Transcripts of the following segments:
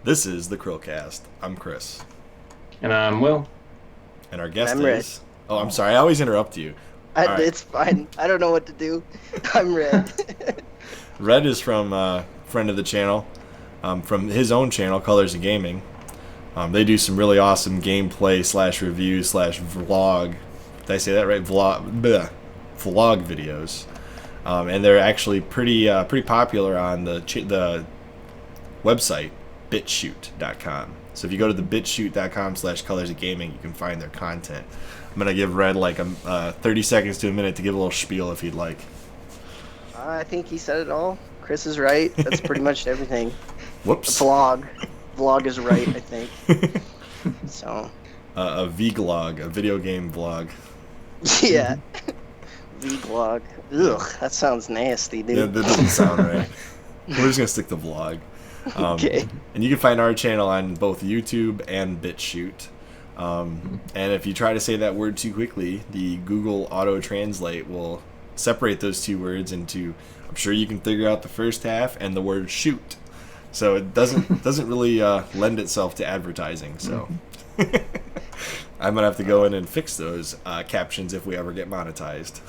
This is the CHRILLCAST. I'm Chris. And I'm Will. And our guest I'm Red. is... Oh, I'm sorry. I always interrupt you. All right. It's fine. I don't know what to do. I'm Red. Red is from friend of the channel, from his own channel, Colors of Gaming. They do some really awesome gameplay / review / vlog. Did I say that right? Vlog videos. And they're actually pretty popular on the website BitChute.com. So if you go to the BitChute.com / Colors of Gaming, you can find their content. I'm gonna give Red like 30 seconds to a minute to give a little spiel if he'd like. I think he said it all. Chris is right. That's pretty much everything. Whoops. Vlog is right, I think. So. A vlog, a video game vlog. Yeah. Vlog. Ugh, that sounds nasty, dude. Yeah, that doesn't sound right. We're just gonna stick to vlog. Okay. And you can find our channel on both YouTube and BitChute. And if you try to say that word too quickly, the Google Auto Translate will separate those two words into, I'm sure you can figure out the first half and the word shoot. So it doesn't really lend itself to advertising. So I'm gonna have to go in and fix those captions if we ever get monetized.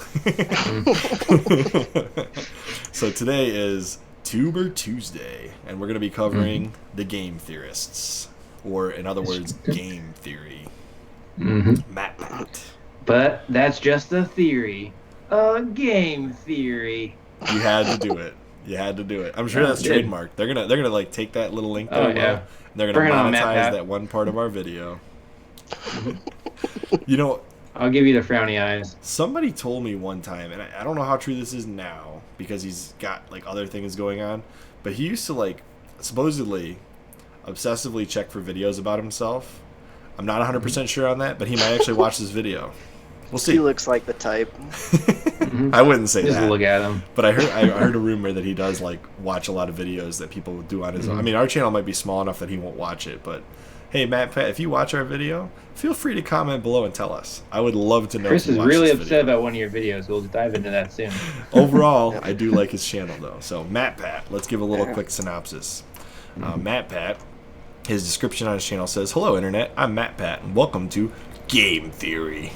So today is TUBER Tuesday, and we're going to be covering the game theorists, or in other words, game theory. Matt. But that's just a theory. A game theory. You had to do it. You had to do it. I'm sure that's trademarked. They're gonna like take that little link there, and they're gonna monetize that one part of our video. You know, I'll give you the frowny eyes. somebody told me one time, and I don't know how true this is now because he's got like other things going on, but he used to like supposedly obsessively check for videos about himself. I'm not 100% sure on that, but he might actually watch this video. We'll see. He looks like the type. I wouldn't say Just that. look at him. But I heard a rumor that he does like watch a lot of videos that people do on his own. I mean, our channel might be small enough that he won't watch it, but hey, Matt, if you watch our video, feel free to comment below and tell us. I would love to know. Chris if you is watch really this upset video. about one of your videos. We'll dive into that soon. Overall, I do like his channel though. So Matt Pat, let's give a little quick synopsis. Matt Pat, his description on his channel says, "Hello Internet, I'm Matt Pat, and welcome to Game Theory."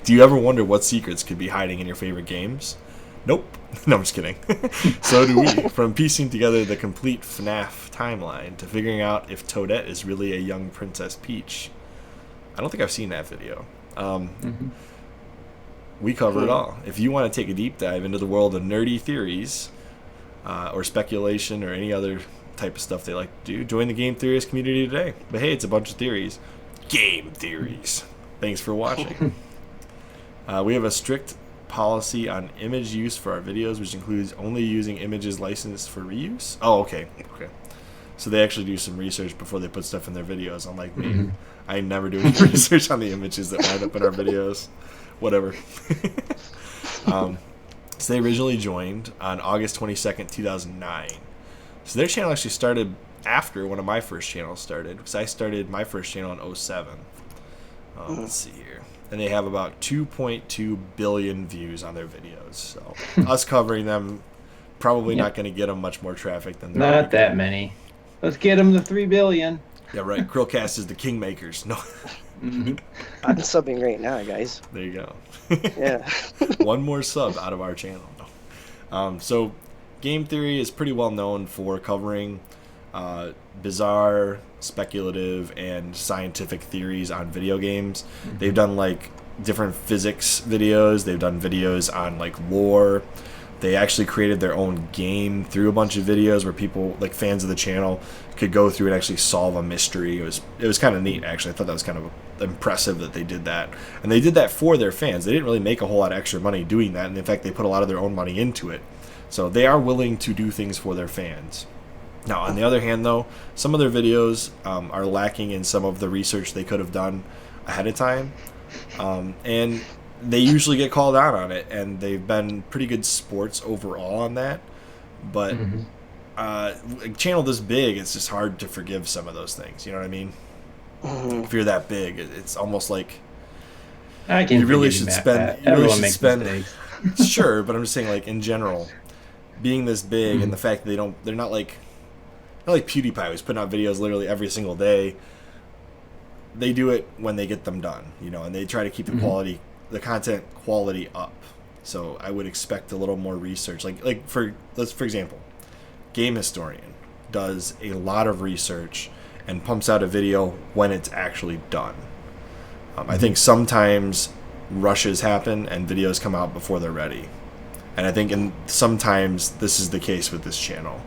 Do you ever wonder what secrets could be hiding in your favorite games? Nope. No, I'm just kidding. So do we. From piecing together the complete FNAF timeline to figuring out if Toadette is really a young Princess Peach. I don't think I've seen that video. We cover it all. If you want to take a deep dive into the world of nerdy theories or speculation or any other type of stuff they like to do, join the Game Theorist community today. But hey, it's a bunch of theories. Game theories. Thanks for watching. We have a strict policy on image use for our videos, which includes only using images licensed for reuse. Oh, okay. So they actually do some research before they put stuff in their videos, unlike me. I never do any research on the images that wind up in our videos. Whatever. So they originally joined on August 22nd, 2009. So their channel actually started after one of my first channels started, because I started my first channel in 2007. Let's see here. And they have about 2.2 billion views on their videos. So us covering them, probably not going to get them much more traffic than they're Not that many. Let's get them to 3 billion. Yeah, right. CHRILLCAST is the kingmakers. No. I'm subbing right now, guys. There you go. Yeah. One more sub out of our channel. No. So game theory is pretty well known for covering bizarre, speculative, and scientific theories on video games. They've done like different physics videos. They've done videos on like lore. They actually created their own game through a bunch of videos where people, like fans of the channel, could go through and actually solve a mystery. It was kind of neat, actually. I thought that was kind of impressive that they did that. And they did that for their fans. They didn't really make a whole lot of extra money doing that. And in fact, they put a lot of their own money into it. So they are willing to do things for their fans. Now, on the other hand, though, some of their videos are lacking in some of the research they could have done ahead of time. And they usually get called out on it, and they've been pretty good sports overall on that. But a channel this big, it's just hard to forgive some of those things. You know what I mean? If you're that big, it's almost like I can you really should spend. You really Everyone should makes spend. mistakes. Sure, but I'm just saying, like in general, being this big and the fact that they're not like not like PewDiePie who's putting out videos literally every single day. They do it when they get them done, you know, and they try to keep the content quality up. So I would expect a little more research. For example, Game Historian does a lot of research and pumps out a video when it's actually done. I think sometimes rushes happen and videos come out before they're ready. And I think sometimes this is the case with this channel.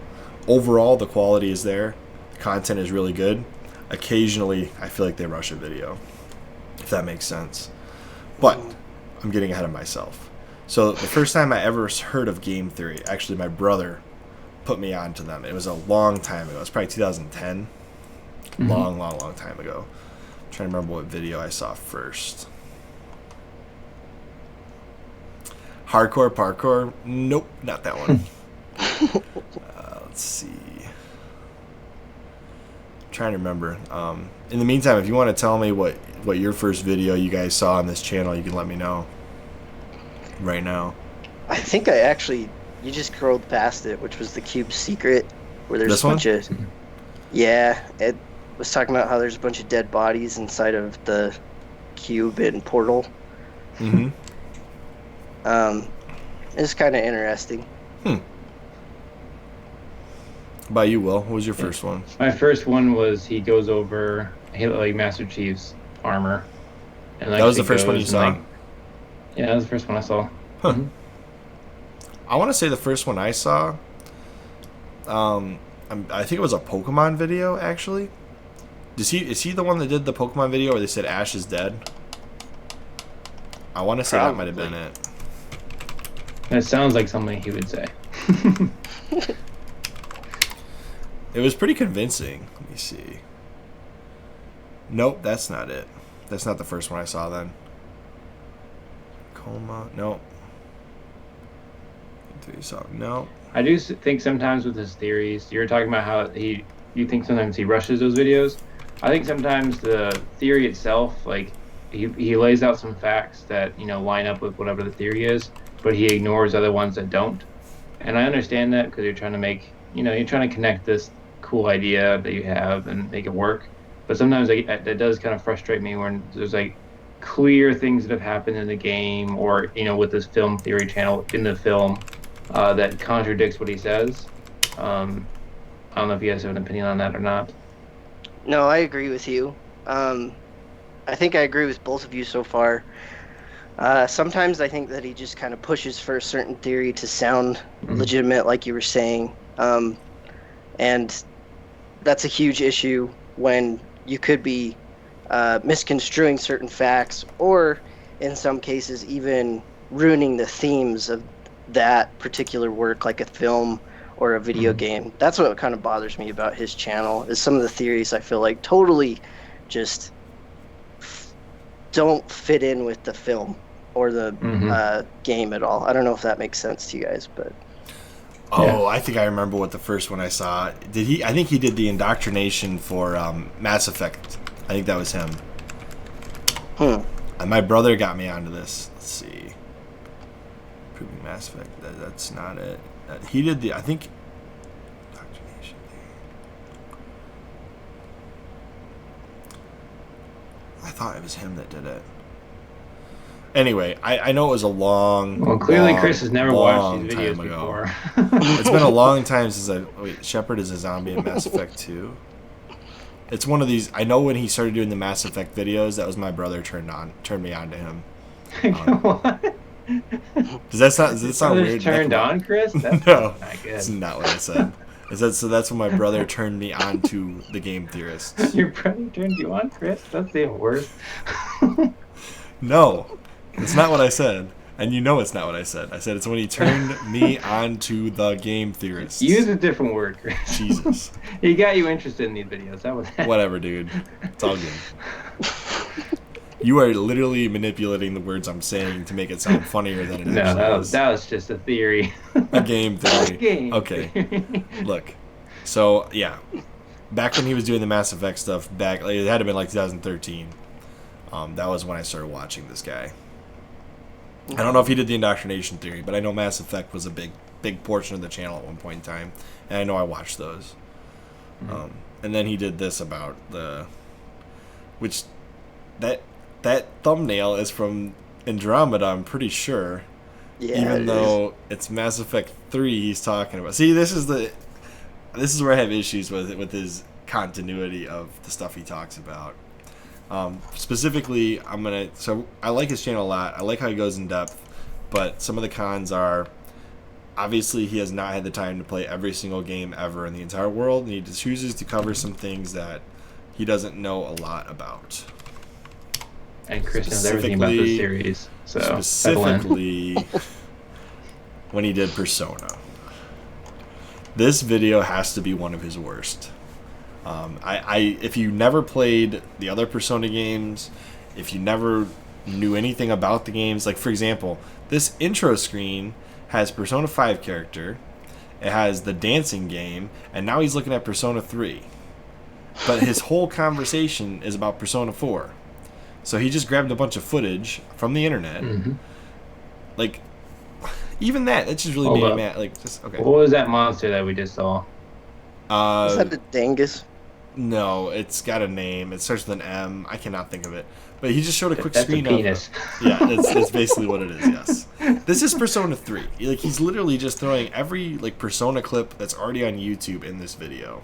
Overall, the quality is there. The content is really good. Occasionally, I feel like they rush a video, if that makes sense. But I'm getting ahead of myself. So the first time I ever heard of game theory, actually my brother put me on to them. It was a long time ago. It was probably 2010. Long time ago. I'm trying to remember what video I saw first. Hardcore Parkour? Nope, not that one. Let's see. I'm trying to remember. In the meantime, if you want to tell me what your first video you guys saw on this channel, you can let me know right now. I think you just scrolled past it, which was the Cube Secret, where there's this a bunch one? of... Yeah, it was talking about how there's a bunch of dead bodies inside of the cube and portal. It's kind of interesting. By you, Will. What was your first one? My first one was he goes over Master Chief's armor. And that was the first one you saw? Yeah, that was the first one I saw. Huh. I want to say the first one I saw, I think it was a Pokemon video, actually. Is he the one that did the Pokemon video where they said Ash is dead? I want to say that might have been it. That sounds like something he would say. It was pretty convincing. Let me see. Nope, that's not it. That's not the first one I saw then. Coma? Nope. No. I do think sometimes with his theories, you're talking about how you think sometimes he rushes those videos. I think sometimes the theory itself, like he lays out some facts that line up with whatever the theory is, but he ignores other ones that don't. And I understand that because you're trying to make you're trying to connect this cool idea that you have and make it work. But sometimes that does kind of frustrate me when there's like clear things that have happened in the game or with this film theory channel in the film that contradicts what he says. I don't know if you guys have an opinion on that or not. No, I agree with you. I think I agree with both of you so far. Sometimes I think that he just kind of pushes for a certain theory to sound legitimate, like you were saying. And that's a huge issue when you could be misconstruing certain facts or, in some cases, even ruining the themes of that particular work, like a film or a video game. That's what kind of bothers me about his channel, is some of the theories I feel like totally just don't fit in with the film or the game at all. I don't know if that makes sense to you guys, but... Oh, I think I remember what the first one I saw. I think he did the indoctrination for Mass Effect. I think that was him. And my brother got me onto this. Let's see. Proving Mass Effect. That's not it. He did I think... Indoctrination. I thought it was him that did it. Anyway, I know it was a long... Well, clearly Chris has never watched these videos before. It's been a long time since Wait, Shepard is a zombie in Mass Effect 2? It's one of these... I know when he started doing the Mass Effect videos, that was my brother turned me on to him. What? Does that sound weird? Turned on, Chris? That's no, not good. that's not what I said. So that's when my brother turned me on to the game theorists. Your brother turned you on, Chris? That's even worse. No, it's not what I said. And you know it's not what I said. I said it's when he turned me on to the game theorists. Use a different word, Chris. Jesus. He got you interested in these videos. That was Whatever, dude. It's all good. You are literally manipulating the words I'm saying to make it sound funnier than it actually is. That was just a theory. A game theory. Game okay. theory. Look. So, yeah. Back when he was doing the Mass Effect stuff, it had to have been like 2013. That was when I started watching this guy. I don't know if he did the indoctrination theory, but I know Mass Effect was a big portion of the channel at one point in time, and I know I watched those. And then he did this about which that thumbnail is from Andromeda, I'm pretty sure. Yeah, Even though it's Mass Effect 3 he's talking about. See, this is where I have issues with his continuity of the stuff he talks about. Specifically, so I like his channel a lot. I like how he goes in depth, but some of the cons are, obviously he has not had the time to play every single game ever in the entire world, and he just chooses to cover some things that he doesn't know a lot about. And Chris knows everything about the series. So specifically, when he did Persona. This video has to be one of his worst. If you never played the other Persona games, if you never knew anything about the games, like for example, this intro screen has Persona 5 character, it has the dancing game, and now he's looking at Persona 3. But his whole conversation is about Persona 4. So he just grabbed a bunch of footage from the internet. Like, even that just really made me mad. Like, just okay. What was that monster that we just saw? Is that a Dangus? No, it's got a name. It starts with an M. I cannot think of it. But he just showed a quick That's screen a penis. of. Yeah, it's basically what it is. Yes, this is Persona 3. Like, he's literally just throwing every Persona clip that's already on YouTube in this video.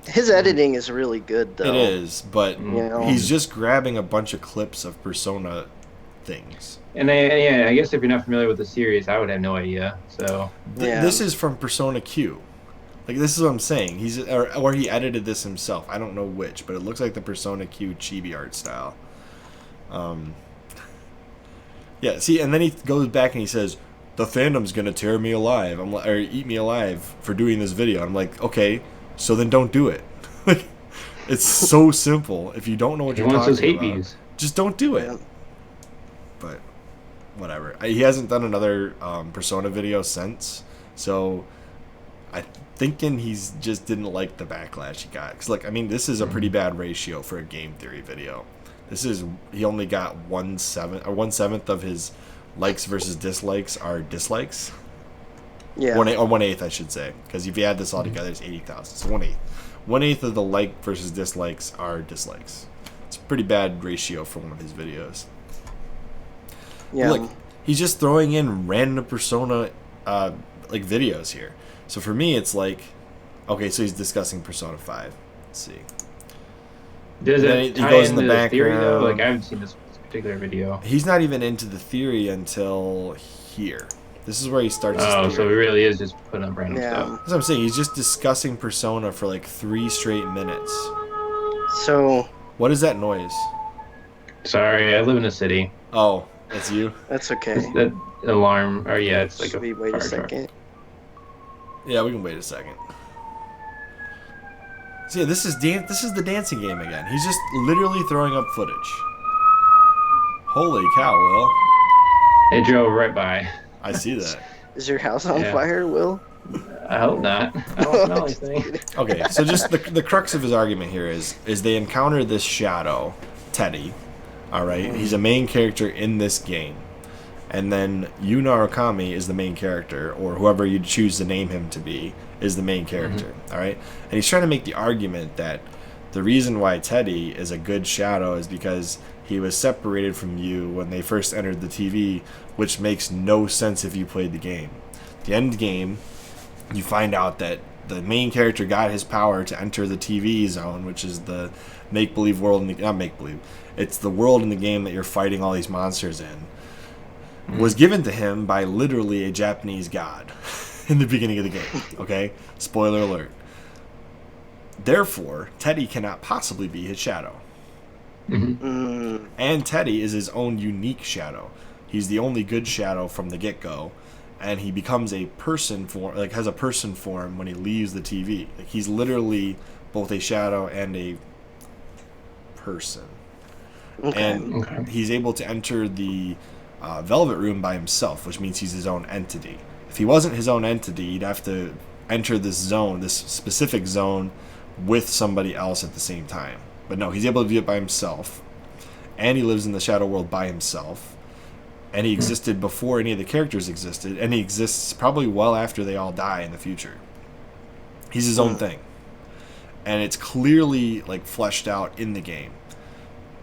His editing is really good, though. It is, but he's just grabbing a bunch of clips of Persona things. And I guess if you're not familiar with the series, I would have no idea. So this is from Persona Q. Like, this is what I'm saying. Or he edited this himself. I don't know which, but it looks like the Persona Q chibi art style. Yeah, see, and then he goes back and he says, "The fandom's gonna tear me alive. Or eat me alive for doing this video." I'm like, okay, so then don't do it. Like, it's so simple. If you don't know what you're talking about, just don't do it. But whatever. He hasn't done another Persona video since, so I'm thinking he's just didn't like the backlash he got. Cause this is a pretty bad ratio for a game theory video. He only got 1/7 of his likes versus dislikes are dislikes. Yeah. 1/8, I should say, because if you add this all together, it's 80,000. So 1/8. 1/8 of the like versus dislikes are dislikes. It's a pretty bad ratio for one of his videos. Yeah. Look, he's just throwing in random Persona videos here. So for me, it's like, okay, so he's discussing Persona 5. Let's see. Does it tie into the theory, though? Like, I haven't seen this particular video. He's not even into the theory until here. This is where he starts his theory. So he really is just putting up random stuff. That's what I'm saying. He's just discussing Persona for like 3 straight minutes. So... What is that noise? Sorry, I live in a city. Oh, that's you? That's okay. It's that alarm. Or yeah, it's like Should we wait a second? Yeah, we can wait a second. So yeah, this is the dancing game again. He's just literally throwing up footage. Holy cow, Will. It drove right by. I see that. Is your house on fire, Will? I hope not. I don't know anything. Okay, so just the crux of his argument here is they encounter this shadow, Teddy. All right, he's a main character in this game, and then Yu Narukami is the main character, or whoever you choose to name him to be is the main character. All right, and he's trying to make the argument that the reason why Teddy is a good shadow is because he was separated from Yu when they first entered the TV, which makes no sense if you played the game. The end game, you find out that the main character got his power to enter the TV zone, which is the make-believe world, not make-believe, it's the world in the game that you're fighting all these monsters in, was given to him by literally a Japanese god in the beginning of the game. Okay? Spoiler alert. Therefore, Teddy cannot possibly be his shadow. And Teddy is his own unique shadow. He's the only good shadow from the get-go, and he becomes a person form, like has a person form when he leaves the TV. Like, he's literally both a shadow and a person. And he's able to enter the Velvet Room by himself, which means he's his own entity. If he wasn't his own entity, he'd have to enter this zone, this specific zone, with somebody else at the same time. But no, he's able to do it by himself, and he lives in the shadow world by himself, and he existed before any of the characters existed, and he exists probably well after they all die in the future. He's his own thing, and it's clearly like fleshed out in the game.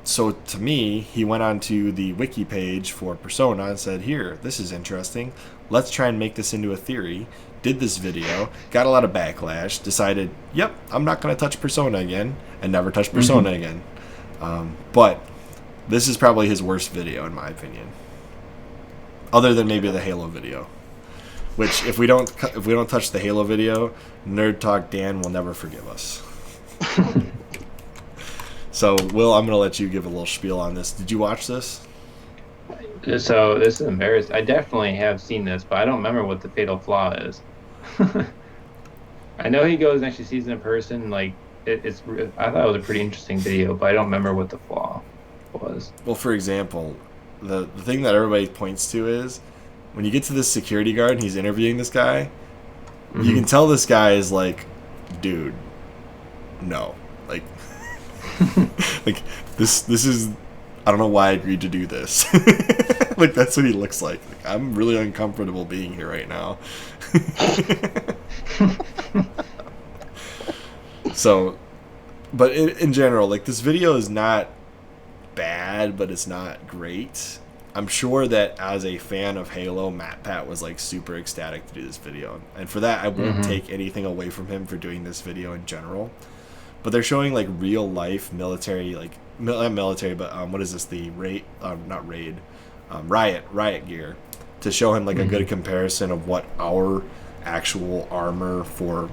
So to me, he went onto the wiki page for Persona and said, here, this is interesting. Let's try and make this into a theory. Did this video, got a lot of backlash, decided, yep, I'm not going to touch Persona again, and never touch Persona again. But this is probably his worst video, in my opinion. Other than maybe the Halo video. Which, if we don't touch the Halo video, Nerd Talk Dan will never forgive us. So, Will, I'm going to let you give a little spiel on this. Did you watch this? So this is embarrassing. I definitely have seen this, but I don't remember what the fatal flaw is. I know he goes and actually sees it in person. Like I thought it was a pretty interesting video, but I don't remember what the flaw was. Well, for example, the thing that everybody points to is when you get to this security guard and he's interviewing this guy, you can tell this guy is like, dude, no, like, like this is. I don't know why I agreed to do this. Like, that's what he looks like. I'm really uncomfortable being here right now. So, but in general, like, this video is not bad, but it's not great. I'm sure that as a fan of Halo, Matt Pat was, like, super ecstatic to do this video. And for that, I won't take anything away from him for doing this video in general. But they're showing, like, real life military, like, not military, but what is this? The raid, not raid, riot gear, to show him like a good comparison of what our actual armor for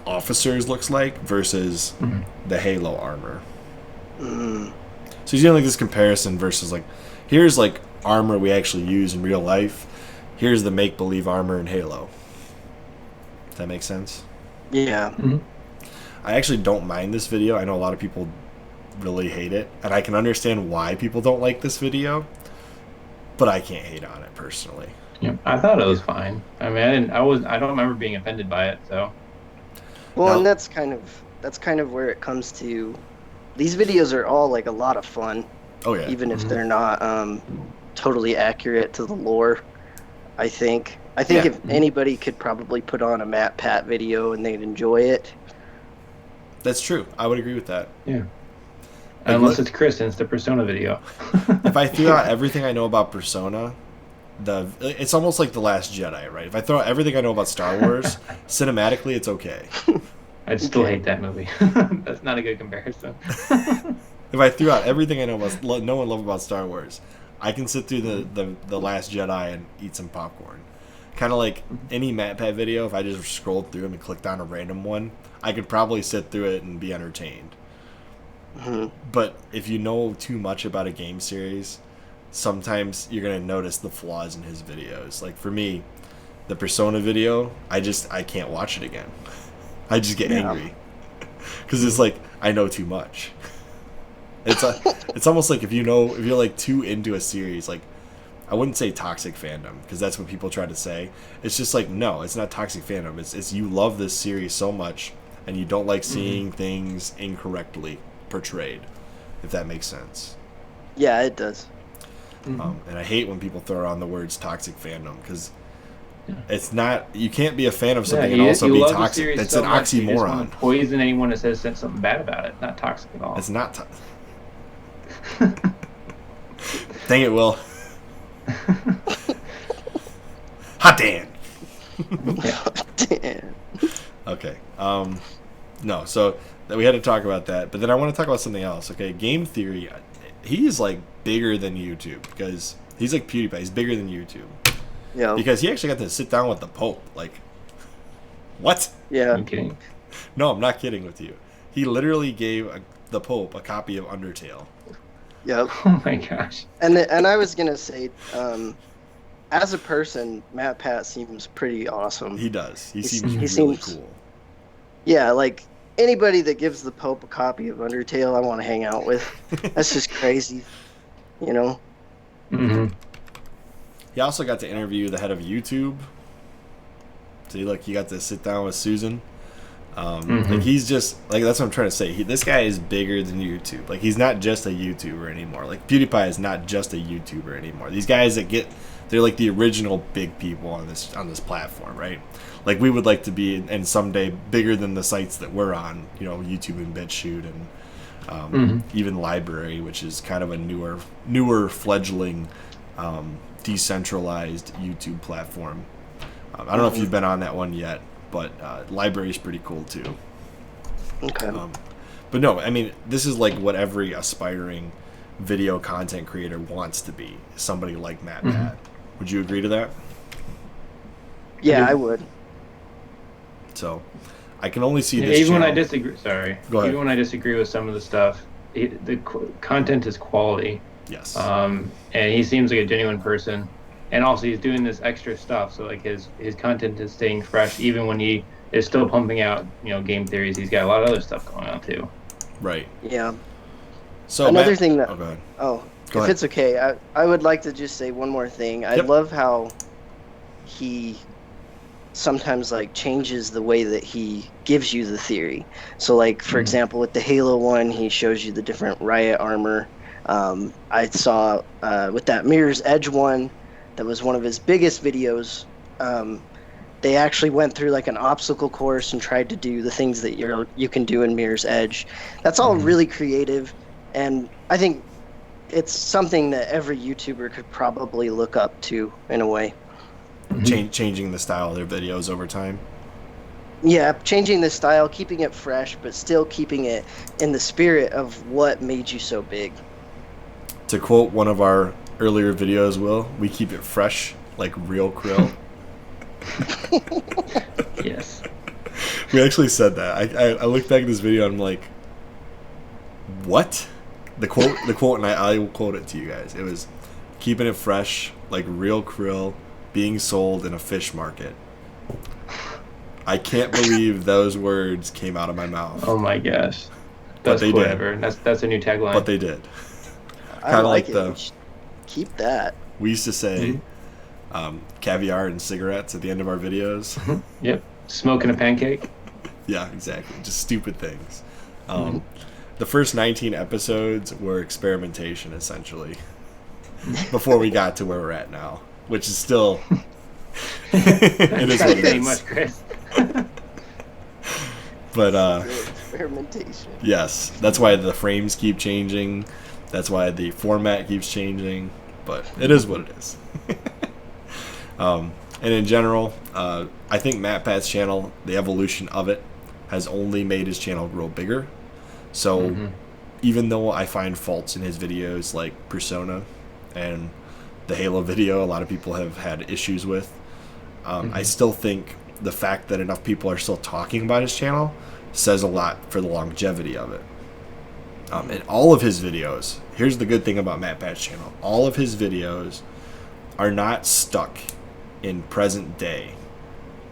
officers looks like versus the Halo armor. So he's doing like this comparison versus like, here's like armor we actually use in real life. Here's the make believe armor in Halo. Does that make sense? Yeah. I actually don't mind this video. I know a lot of people really hate it, and I can understand why people don't like this video, but I can't hate on it personally. Yeah, I thought it was fine. I mean, I don't remember being offended by it. So, well, now, and that's kind of where it comes to. These videos are all like a lot of fun. Oh yeah. Even if they're not totally accurate to the lore, I think if anybody could probably put on a Matt Pat video and they'd enjoy it. That's true. I would agree with that. Yeah. Unless it's Chris and it's the Persona video. If I threw out everything I know about Persona, it's almost like The Last Jedi, right? If I throw out everything I know about Star Wars, cinematically it's okay. I'd still hate that movie. That's not a good comparison. If I threw out everything I know and love about Star Wars, I can sit through the Last Jedi and eat some popcorn. Kind of like any Matt Pat video, if I just scrolled through them and clicked on a random one, I could probably sit through it and be entertained. But if you know too much about a game series, sometimes you're going to notice the flaws in his videos. Like for me, the Persona video, I can't watch it again. I just get angry. Because it's like, I know too much. It's almost like if you're like too into a series, like, I wouldn't say toxic fandom, because that's what people try to say. It's just like, no, it's not toxic fandom. It's you love this series so much, and you don't like seeing things incorrectly portrayed, if that makes sense. Yeah, it does. And I hate when people throw around the words toxic fandom, because it's not, you can't be a fan of something and also be toxic. That's so an oxymoron. You just want to poison anyone that says something bad about it. Not toxic at all. It's not Dang it, Will. Hot damn. Damn. Okay. No, so we had to talk about that, but then I want to talk about something else. Okay, game theory. He's like bigger than YouTube, because he's like PewDiePie. He's bigger than YouTube. Yeah. Because he actually got to sit down with the Pope. Like, what? Yeah. I'm kidding. No, I'm not kidding with you. He literally gave the Pope a copy of Undertale. Yep. Oh my gosh. And I was gonna say, as a person, Matt Pat seems pretty awesome. He does. He seems really cool. Yeah, like anybody that gives the Pope a copy of Undertale, I want to hang out with. That's just crazy, you know. He also got to interview the head of YouTube. So he got to sit down with Susan. Like he's just like, that's what I'm trying to say. This guy is bigger than YouTube. Like he's not just a YouTuber anymore. Like PewDiePie is not just a YouTuber anymore. These guys they're like the original big people on this platform, right? Like we would like to be, and someday bigger than the sites that we're on, YouTube and BitChute and even Library, which is kind of a newer fledgling decentralized YouTube platform. I don't know if you've been on that one yet, but Library is pretty cool too. Okay. But no, I mean, this is like what every aspiring video content creator wants to be. Somebody like MatPat. Would you agree to that? Yeah, I would. So, I can only see this. Even channel. when I disagree, sorry. Go ahead. Even when I disagree with some of the stuff, the content is quality. Yes. And he seems like a genuine person, and also he's doing this extra stuff. So like his content is staying fresh, even when he is still pumping out game theories. He's got a lot of other stuff going on too. Right. Yeah. So another thing that. Oh, go ahead. Oh, Go if ahead. it's okay, I would like to just say one more thing. I love how he sometimes like changes the way that he gives you the theory. So like for example, with the Halo one, he shows you the different riot armor. I saw with that Mirror's Edge one, that was one of his biggest videos. They actually went through like an obstacle course and tried to do the things that you can do in Mirror's Edge. That's all really creative, and I think it's something that every YouTuber could probably look up to in a way. Changing the style of their videos over time. Yeah, changing the style, keeping it fresh, but still keeping it in the spirit of what made you so big. To quote one of our earlier videos, Will, we keep it fresh like real krill. Yes. We actually said that. I looked back at this video and I'm like, what? The quote, and I will quote it to you guys. It was, keeping it fresh like real krill being sold in a fish market. I can't believe those words came out of my mouth. Oh my gosh. But they did. Ever. That's a new tagline. But they did. I like it. We should keep that. We used to say caviar and cigarettes at the end of our videos. Yep. Smoking a pancake. Yeah, exactly. Just stupid things. The first 19 episodes were experimentation, essentially, before we got to where we're at now, which is still... it is what it Pretty is. much, Chris. But, experimentation. yes, that's why the frames keep changing. That's why the format keeps changing. But it is what it is. And in general, I think MatPat's channel, the evolution of it, has only made his channel grow bigger. So even though I find faults in his videos like Persona and the Halo video, a lot of people have had issues with, I still think the fact that enough people are still talking about his channel says a lot for the longevity of it. And all of his videos, here's the good thing about MatPat's channel, all of his videos are not stuck in present day.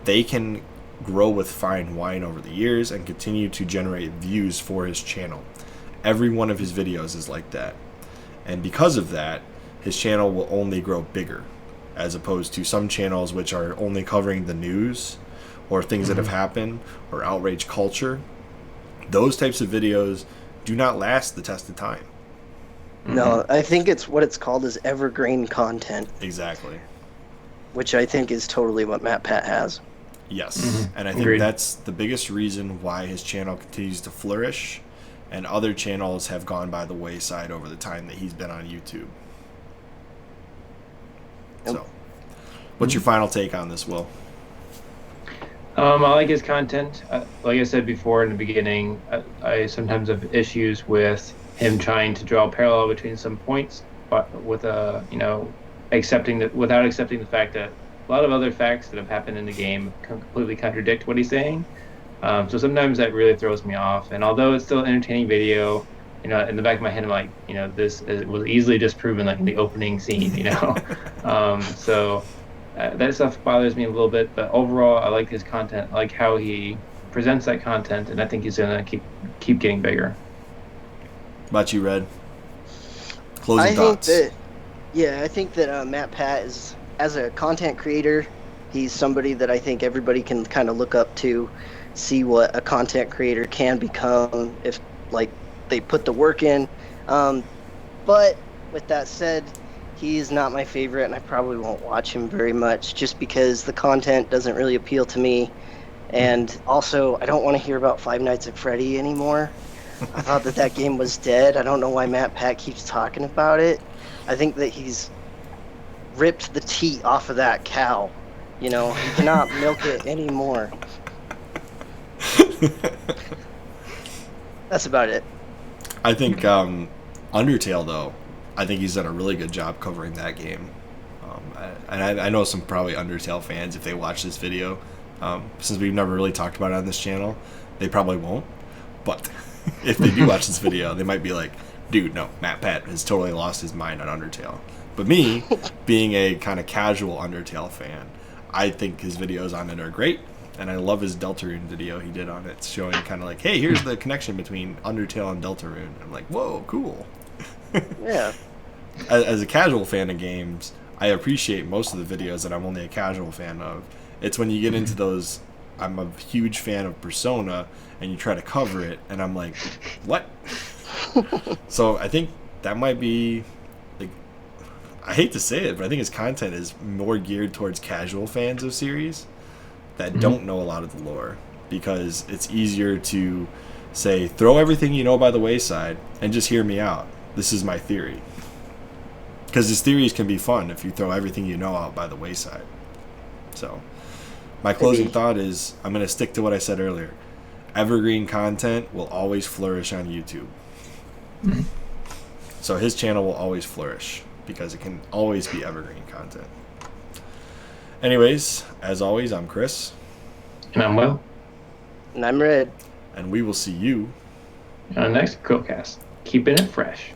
They can grow with fine wine over the years and continue to generate views for his channel. Every one of his videos is like that. And because of that, his channel will only grow bigger, as opposed to some channels which are only covering the news or things that have happened or outrage culture. Those types of videos do not last the test of time. No, I think it's what it's called is evergreen content, Exactly. which I think is totally what MatPat has. Yes. And I think Agreed. that's the biggest reason why his channel continues to flourish and other channels have gone by the wayside over the time that he's been on YouTube. Yep. So, what's your final take on this, Will? I like his content. Like I said before in the beginning, I sometimes have issues with him trying to draw a parallel between some points, but with without accepting the fact that a lot of other facts that have happened in the game completely contradict what he's saying. So sometimes that really throws me off. And although it's still an entertaining video, in the back of my head, I'm like, this was easily disproven, like in the opening scene, So that stuff bothers me a little bit. But overall, I like his content. I like how he presents that content, and I think he's gonna keep getting bigger. How about you, Red? Closing thoughts. I think that MatPat is, as a content creator, he's somebody that I think everybody can kind of look up to. see what a content creator can become if like they put the work in. But with that said, he's not my favorite, and I probably won't watch him very much just because the content doesn't really appeal to me. And also, I don't want to hear about Five Nights at Freddy anymore. I thought that game was dead. I don't know why Matt Pat keeps talking about it. I think that he's ripped the teat off of that cow. You know, he cannot milk it anymore. That's about it. I think Undertale, though, I think he's done a really good job covering that game. I know some probably Undertale fans, if they watch this video, since we've never really talked about it on this channel, they probably won't. But if they do watch this video, they might be like, dude, no, Matt Pat has totally lost his mind on Undertale. But me, being a kind of casual Undertale fan, I think his videos on it are great. And I love his Deltarune video he did on it, showing kind of like, hey, here's the connection between Undertale and Deltarune. I'm like, whoa, cool. Yeah. As a casual fan of games, I appreciate most of the videos that I'm only a casual fan of. It's when you get into those, I'm a huge fan of Persona, and you try to cover it, and I'm like, what? So I think that might be, like, I hate to say it, but I think his content is more geared towards casual fans of series that don't know a lot of the lore, because it's easier to say, throw everything you know by the wayside and just hear me out. This is my theory. Because his theories can be fun if you throw everything you know out by the wayside. So, my closing thought is, I'm going to stick to what I said earlier. Evergreen content will always flourish on YouTube. So his channel will always flourish, because it can always be evergreen content. Anyways, as always, I'm Chris. And I'm Will. And I'm Red. And we will see you on the next CHRILLCAST. Keeping it fresh.